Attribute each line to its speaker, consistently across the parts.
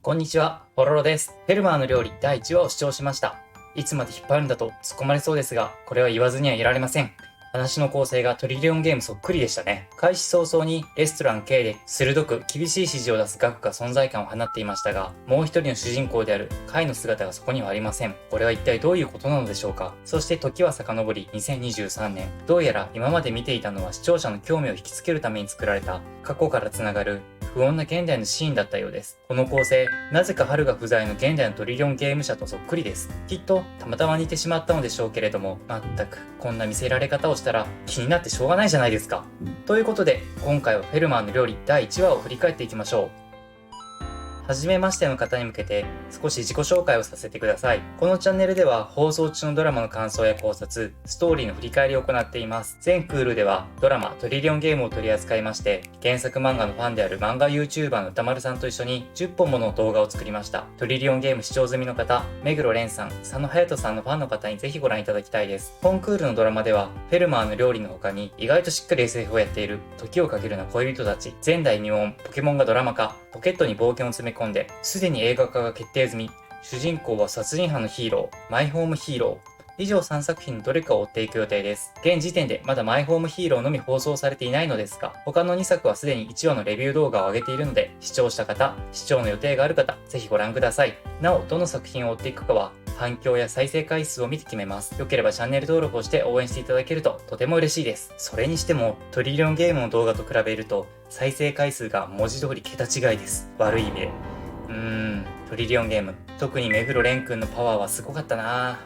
Speaker 1: こんにちは、ポロロです。フェルマーの料理第1話を視聴しました。いつまで引っ張るんだと突っ込まれそうですが、これは言わずにはいられません。話の構成がトリリオンゲームそっくりでしたね。開始早々にレストラン K で鋭く厳しい指示を出すガクが存在感を放っていましたが、もう一人の主人公であるカイの姿がそこにはありません。これは一体どういうことなのでしょうか。そして時は遡り2023年。どうやら今まで見ていたのは視聴者の興味を引きつけるために作られた過去からつながる不穏な現代のシーンだったようです。この構成、なぜか春が不在の現代のトリリオンゲーム社とそっくりです。きっとたまたま似てしまったのでしょうけれども、まったくこんな見せられ方をしたら気になってしょうがないじゃないですか。ということで、今回はフェルマーの料理第1話を振り返っていきましょう。初めましての方に向けて少し自己紹介をさせてください。このチャンネルでは放送中のドラマの感想や考察、ストーリーの振り返りを行っています。全クールではドラマトリリオンゲームを取り扱いまして、原作漫画のファンである漫画 YouTuber の歌丸さんと一緒に10本もの動画を作りました。トリリオンゲーム視聴済みの方、目黒蓮さん、佐野隼人さんのファンの方にぜひご覧いただきたいです。本クールのドラマではフェルマーの料理の他に意外としっかり SF をやっている時をかけるな恋人たち、前代未聞ポケモンがドラマ化、ポケットに冒険を詰め込んで、すでに映画化が決定済み、主人公は殺人犯のヒーロー、マイホームヒーロー。以上3作品のどれかを追っていく予定です。現時点でまだマイホームヒーローのみ放送されていないのですが、他の2作はすでに1話のレビュー動画を上げているので、視聴した方、視聴の予定がある方、ぜひご覧ください。なお、どの作品を追っていくかは、反響や再生回数を見て決めます。よければチャンネル登録をして応援していただけるととても嬉しいです。それにしても、トリリオンゲームの動画と比べると、再生回数が文字通り桁違いです。悪い意味で。トリリオンゲーム。特に目黒蓮くんのパワーはすごかったな。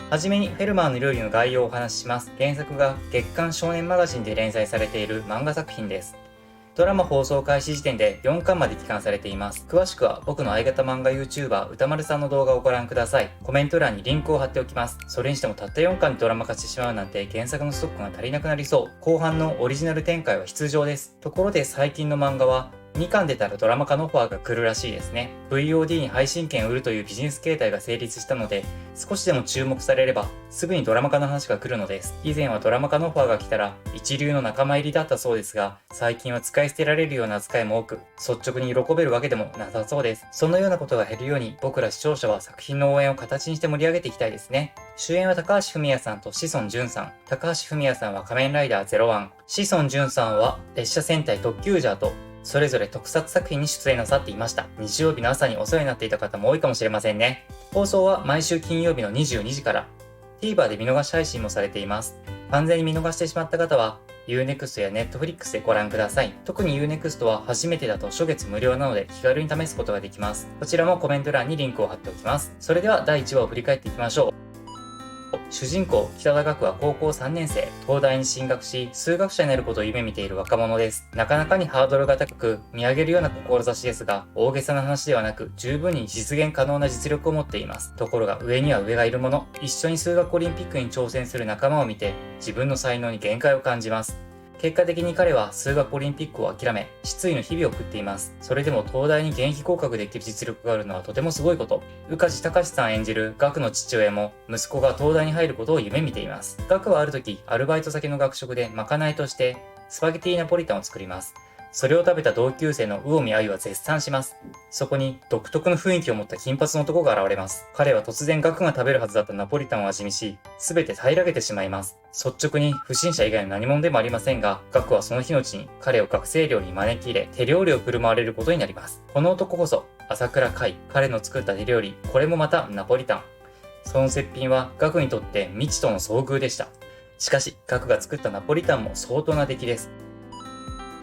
Speaker 1: はじめにフェルマーの料理の概要をお話しします。原作が月刊少年マガジンで連載されている漫画作品です。ドラマ放送開始時点で4巻まで帰還されています。詳しくは僕の相方漫画 YouTuber 歌丸さんの動画をご覧ください。コメント欄にリンクを貼っておきます。それにしてもたった4巻でドラマ化してしまうなんて原作のストックが足りなくなりそう。後半のオリジナル展開は必要です。ところで最近の漫画は2巻出たらドラマ化のオファーが来るらしいですね。VOD に配信権を売るというビジネス形態が成立したので、少しでも注目されればすぐにドラマ化の話が来るのです。以前はドラマ化のオファーが来たら一流の仲間入りだったそうですが、最近は使い捨てられるような扱いも多く、率直に喜べるわけでもなさそうです。そのようなことが減るように、僕ら視聴者は作品の応援を形にして盛り上げていきたいですね。主演は高橋文哉さんと志尊淳さん。高橋文哉さんは仮面ライダー01。志尊淳さんは列車戦隊特急ジャーと、それぞれ特撮作品に出演なさっていました。日曜日の朝にお世話になっていた方も多いかもしれませんね。放送は毎週金曜日の22時から、TVer で見逃し配信もされています。完全に見逃してしまった方は、Unext や Netflix でご覧ください。特に Unext は初めてだと初月無料なので気軽に試すことができます。こちらもコメント欄にリンクを貼っておきます。それでは第1話を振り返っていきましょう。主人公北田岳は高校3年生、東大に進学し数学者になることを夢見ている若者です。なかなかにハードルが高く見上げるような志ですが、大げさな話ではなく十分に実現可能な実力を持っています。ところが上には上がいるもの。一緒に数学オリンピックに挑戦する仲間を見て自分の才能に限界を感じます。結果的に彼は数学オリンピックを諦め、失意の日々を送っています。それでも東大に現役合格できる実力があるのはとてもすごいこと。宇梶隆さん演じる岳の父親も息子が東大に入ることを夢見ています。岳はある時、アルバイト先の学食でまかないとしてスパゲティナポリタンを作ります。それを食べた同級生の魚見愛は絶賛します。そこに独特の雰囲気を持った金髪の男が現れます。彼は突然岳が食べるはずだったナポリタンを味見し、すべて平らげてしまいます。率直に不審者以外の何者でもありませんが、岳はその日のうちに彼を学生寮に招き入れ、手料理を振る舞われることになります。この男こそ朝倉海、彼の作った手料理、これもまたナポリタン。その絶品は岳にとって未知との遭遇でした。しかし、岳が作ったナポリタンも相当な出来です。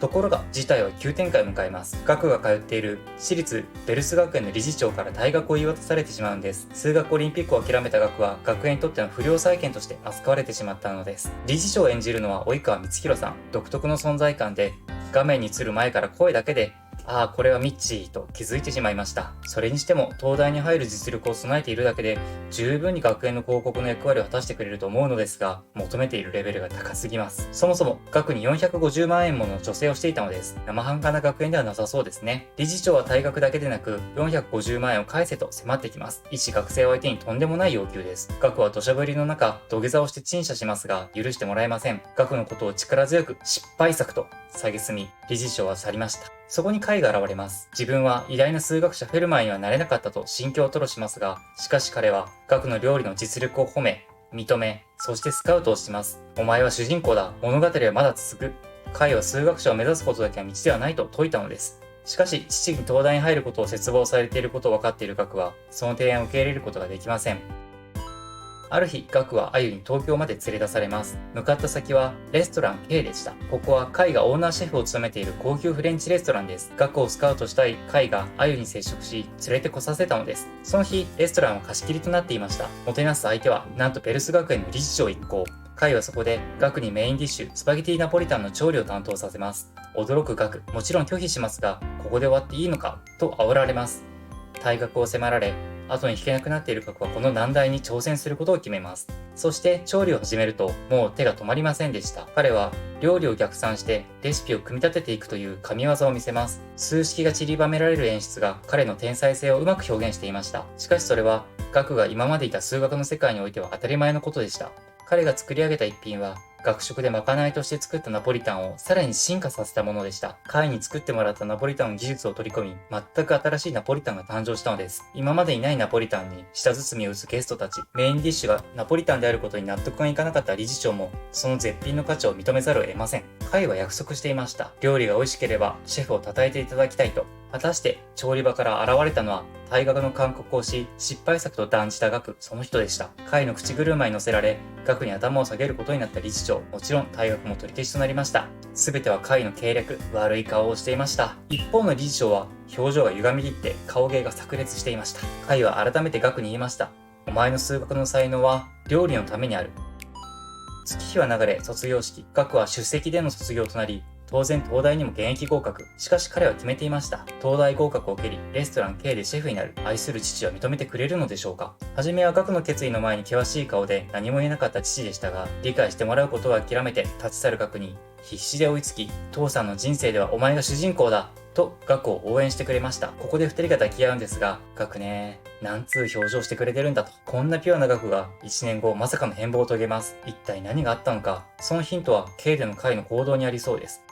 Speaker 1: ところが事態は急展開を迎えます。岳が通っている私立ベルス学園の理事長から退学を言い渡されてしまうんです。数学オリンピックを諦めた岳は学園にとっての不良債権として扱われてしまったのです。理事長を演じるのは及川光弘さん。独特の存在感で画面に映る前から声だけでああこれはミッチーと気づいてしまいました。それにしても東大に入る実力を備えているだけで十分に学園の広告の役割を果たしてくれると思うのですが、求めているレベルが高すぎます。そもそも学に450万円もの助成をしていたのです。生半可な学園ではなさそうですね。理事長は退学だけでなく450万円を返せと迫ってきます。一学生を相手にとんでもない要求です。学は土砂降りの中土下座をして陳謝しますが許してもらえません。学のことを力強く失敗作と蔑み理事長は去りました。そこにカイが現れます。自分は偉大な数学者フェルマーにはなれなかったと心境を吐露しますが、しかし彼はガクの料理の実力を褒め、認め、そしてスカウトをします。お前は主人公だ。物語はまだ続く。カイは数学者を目指すことだけは道ではないと説いたのです。しかし、父に東大に入ることを絶望されていることを分かっているガクは、その提案を受け入れることができません。ある日、ガクはアユに東京まで連れ出されます。向かった先はレストラン K でした。ここはカイがオーナーシェフを務めている高級フレンチレストランです。ガクをスカウトしたいカイがアユに接触し、連れてこさせたのです。その日、レストランは貸し切りとなっていました。もてなす相手は、なんとペルス学園の理事長一行。カイはそこでガクにメインディッシュ、スパゲティナポリタンの調理を担当させます。驚くガク、もちろん拒否しますが、ここで終わっていいのかと煽られます。退学を迫られ、後に引けなくなっているガクはこの難題に挑戦することを決めます。そして調理を始めるともう手が止まりませんでした。彼は料理を逆算してレシピを組み立てていくという神業を見せます。数式が散りばめられる演出が彼の天才性をうまく表現していました。しかしそれはガクが今までいた数学の世界においては当たり前のことでした。彼が作り上げた一品は学食でまかないとして作ったナポリタンをさらに進化させたものでした。カイに作ってもらったナポリタンの技術を取り込み、全く新しいナポリタンが誕生したのです。今までにないナポリタンに舌包みを打つゲストたち、メインディッシュがナポリタンであることに納得がいかなかった理事長も、その絶品の価値を認めざるを得ません。カイは約束していました。料理が美味しければシェフを称えていただきたいと。果たして調理場から現れたのは退学の勧告をし失敗作と断じたガク、その人でした。カイの口車に乗せられガクに頭を下げることになった理事長、もちろん退学も取り消しとなりました。全てはカイの計略、悪い顔をしていました。一方の理事長は表情が歪み切って顔芸が炸裂していました。カイは改めてガクに言いました。お前の数学の才能は料理のためにある。月日は流れ卒業式、ガクは出席での卒業となり、当然東大にも現役合格。しかし彼は決めていました。東大合格を蹴り、レストラン K でシェフになる。愛する父は認めてくれるのでしょうか。はじめはガクの決意の前に険しい顔で何も言えなかった父でしたが、理解してもらうことを諦めて立ち去るガクに必死で追いつき、父さんの人生ではお前が主人公だとガクを応援してくれました。ここで二人が抱き合うんですが、ガクねー、なんつう表情してくれてるんだと。こんなピュアなガクが1年後まさかの変貌を遂げます。一体何があったのか。そのヒントは K でのカイの行動にありそうです。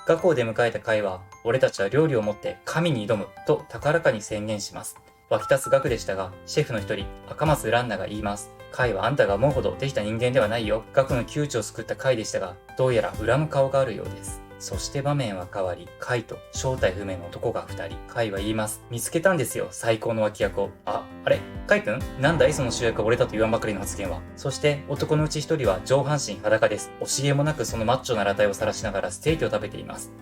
Speaker 1: ガクを出迎えたカイは、俺たちは料理をもって神に挑むと高らかに宣言します。湧き立つガクでしたが、シェフの一人、赤松ランナが言います。カイはあんたが思うほどできた人間ではないよ。ガクの窮地を救ったカイでしたが、どうやら恨む顔があるようです。そして場面は変わり、カイと正体不明の男が2人。カイは言います。見つけたんですよ、最高の脇役を。あれカイ君なんだいその主役は俺だと言わんばかりの発言は。そして男のうち1人は上半身裸です。惜しげもなくそのマッチョな裸体を晒しながらステーキを食べています。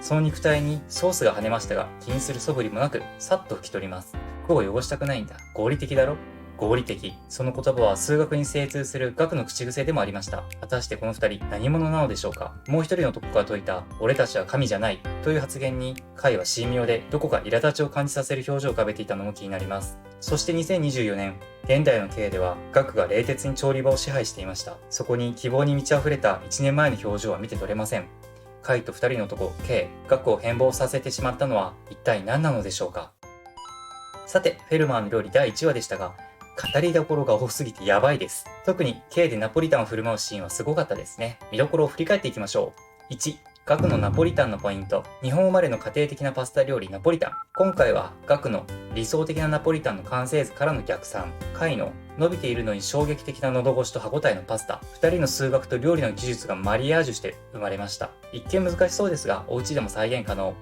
Speaker 1: その肉体にソースが跳ねましたが、気にする素振りもなく、さっと拭き取ります。服を汚したくないんだ。合理的だろ？合理的。その言葉は数学に精通するガクの口癖でもありました。果たしてこの二人何者なのでしょうか。もう一人の男が説いた俺たちは神じゃないという発言にカイは神妙でどこか苛立ちを感じさせる表情を浮かべていたのも気になります。そして2024年、現代の K ではガクが冷徹に調理場を支配していました。そこに希望に満ち溢れた1年前の表情は見て取れません。カイと2人の男 K、ガクを変貌させてしまったのは一体何なのでしょうか。さて、フェルマーの料理第1話でしたが、語りどころが多すぎてやばいです。特に K でナポリタンを振る舞うシーンはすごかったですね。見どころを振り返っていきましょう。1、ガクのナポリタンのポイント。日本生まれの家庭的なパスタ料理ナポリタン。今回はガクの理想的なナポリタンの完成図からの逆算。カイの伸びているのに衝撃的な喉越しと歯ごたえのパスタ。2人の数学と料理の技術がマリアージュして生まれました。一見難しそうですが、お家でも再現可能。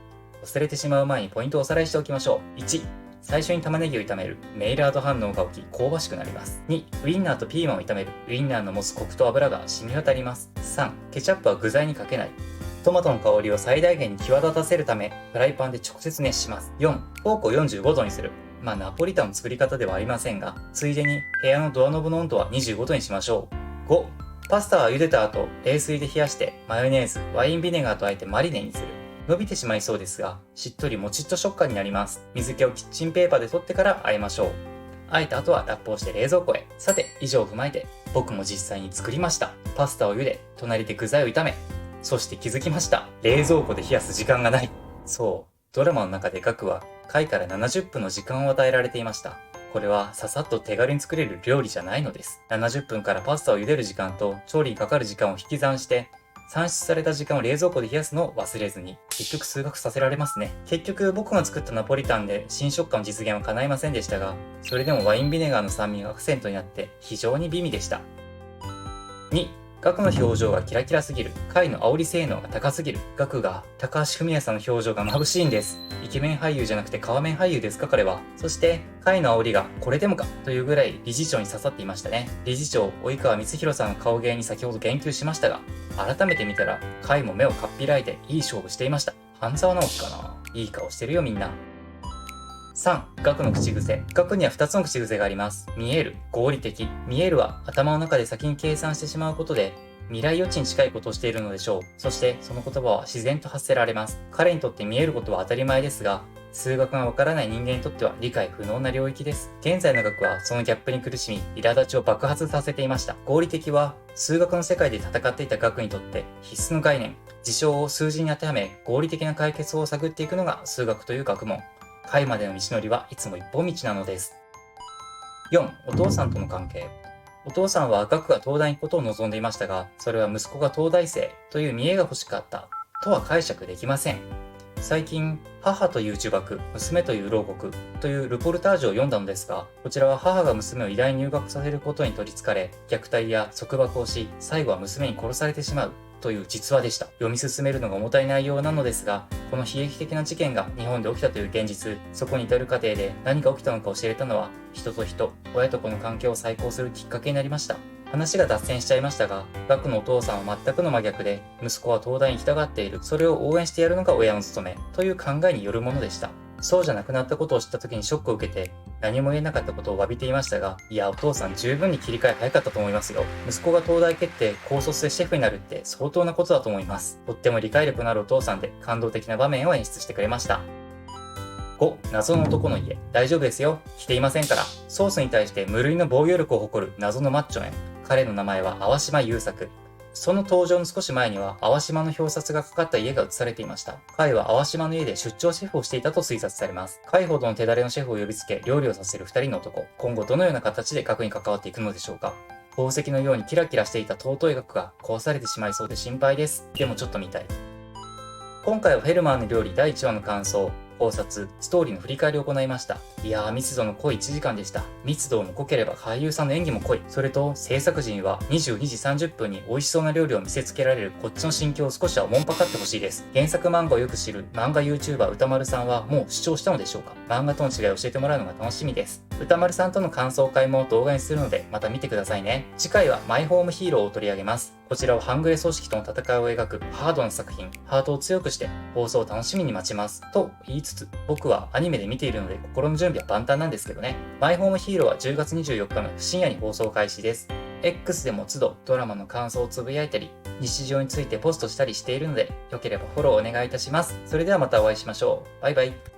Speaker 1: 忘れてしまう前にポイントをおさらいしておきましょう。1、最初に玉ねぎを炒める。メイラード反応が起き香ばしくなります。2、ウインナーとピーマンを炒める。ウインナーの持つコクと油が染み渡ります。3、ケチャップは具材にかけない。トマトの香りを最大限に際立たせるためフライパンで直接熱します。4、フォークを45度にする。ナポリタンの作り方ではありませんが、ついでに部屋のドアノブの温度は25度にしましょう。5、パスタは茹でた後冷水で冷やしてマヨネーズ、ワインビネガーとあえてマリネにする。伸びてしまいそうですが、しっとりもちっと食感になります。水気をキッチンペーパーで取ってから和えましょう。和えた後はラップをして冷蔵庫へ。さて、以上を踏まえて、僕も実際に作りました。パスタを茹で、隣で具材を炒め、そして気づきました。冷蔵庫で冷やす時間がない。そう、ドラマの中でガクは、カイから70分の時間を与えられていました。これはささっと手軽に作れる料理じゃないのです。70分からパスタを茹でる時間と調理にかかる時間を引き算して、算出された時間を冷蔵庫で冷やすのを忘れずに。結局数学させられますね。結局僕が作ったナポリタンで新食感の実現は叶いませんでしたが、それでもワインビネガーの酸味がアクセントになって非常に美味でした。2、ガクの表情がキラキラすぎる。貝の煽り性能が高すぎる。ガクが高橋文哉さんの表情が眩しいんです。イケメン俳優じゃなくて皮面俳優ですか彼は。そして貝の煽りがこれでもかというぐらい理事長に刺さっていましたね。理事長及川光弘さんの顔芸に先ほど言及しましたが、改めて見たら貝も目をかっぴらいていい勝負していました。半沢直樹かな。いい顔してるよみんな。3、ガクの口癖。ガクには2つの口癖があります。見える、合理的。見えるは頭の中で先に計算してしまうことで、未来予知に近いことをしているのでしょう。そしてその言葉は自然と発せられます。彼にとって見えることは当たり前ですが、数学がわからない人間にとっては理解不能な領域です。現在の学はそのギャップに苦しみ、苛立ちを爆発させていました。合理的は数学の世界で戦っていた学にとって必須の概念。事象を数字に当てはめ、合理的な解決を探っていくのが数学という学問。解までの道のりはいつも一本道なのです。4、お父さんとの関係。お父さんは学が東大に行くことを望んでいましたが、それは息子が東大生という見栄が欲しかったとは解釈できません。最近、母という呪縛、娘という牢獄というルポルタージュを読んだのですが、こちらは母が娘を医大に入学させることに取り憑かれ、虐待や束縛をし、最後は娘に殺されてしまうという実話でした。読み進めるのが重たい内容なのですが、この悲劇的な事件が日本で起きたという現実、そこに至る過程で何が起きたのかを知れたのは、人と人、親と子の関係を再考するきっかけになりました。話が脱線しちゃいましたが、ガクのお父さんは全くの真逆で、息子は東大に行きたがっている、それを応援してやるのが親の務め、という考えによるものでした。そうじゃなくなったことを知った時にショックを受けて、何も言えなかったことを詫びていましたが、いやお父さん十分に切り替え早かったと思いますよ。息子が東大決定、高卒でシェフになるって相当なことだと思います。とっても理解力のあるお父さんで感動的な場面を演出してくれました。5、謎の男の家。大丈夫ですよ。来ていませんから。ソースに対して無類の防御力を誇る謎のマッチョメン。彼の名前は淡島優作。その登場の少し前には淡島の表札がかかった家が映されていました。彼は淡島の家で出張シェフをしていたと推察されます。彼ほどの手だれのシェフを呼びつけ料理をさせる2人の男。今後どのような形で学に関わっていくのでしょうか。宝石のようにキラキラしていた尊い学が壊されてしまいそうで心配です。でもちょっと見たい。今回はフェルマーの料理第1話の感想、考察、ストーリーの振り返りを行いました。いやー、密度の濃い1時間でした。密度も濃ければ俳優さんの演技も濃い。それと、制作陣は22時30分に美味しそうな料理を見せつけられるこっちの心境を少しはおもんぱかってほしいです。原作漫画をよく知る漫画 YouTuber 歌丸さんはもう視聴したのでしょうか。漫画との違いを教えてもらうのが楽しみです。歌丸さんとの感想会も動画にするので、また見てくださいね。次回はマイホームヒーローを取り上げます。こちらは半グレ組織との戦いを描くハードな作品、ハートを強くして放送を楽しみに待ちます。と言いつつ、僕はアニメで見ているので心の準備は万端なんですけどね。マイホームヒーローは10月24日の深夜に放送開始です。X でも都度ドラマの感想をつぶやいたり、日常についてポストしたりしているので、よければフォローお願いいたします。それではまたお会いしましょう。バイバイ。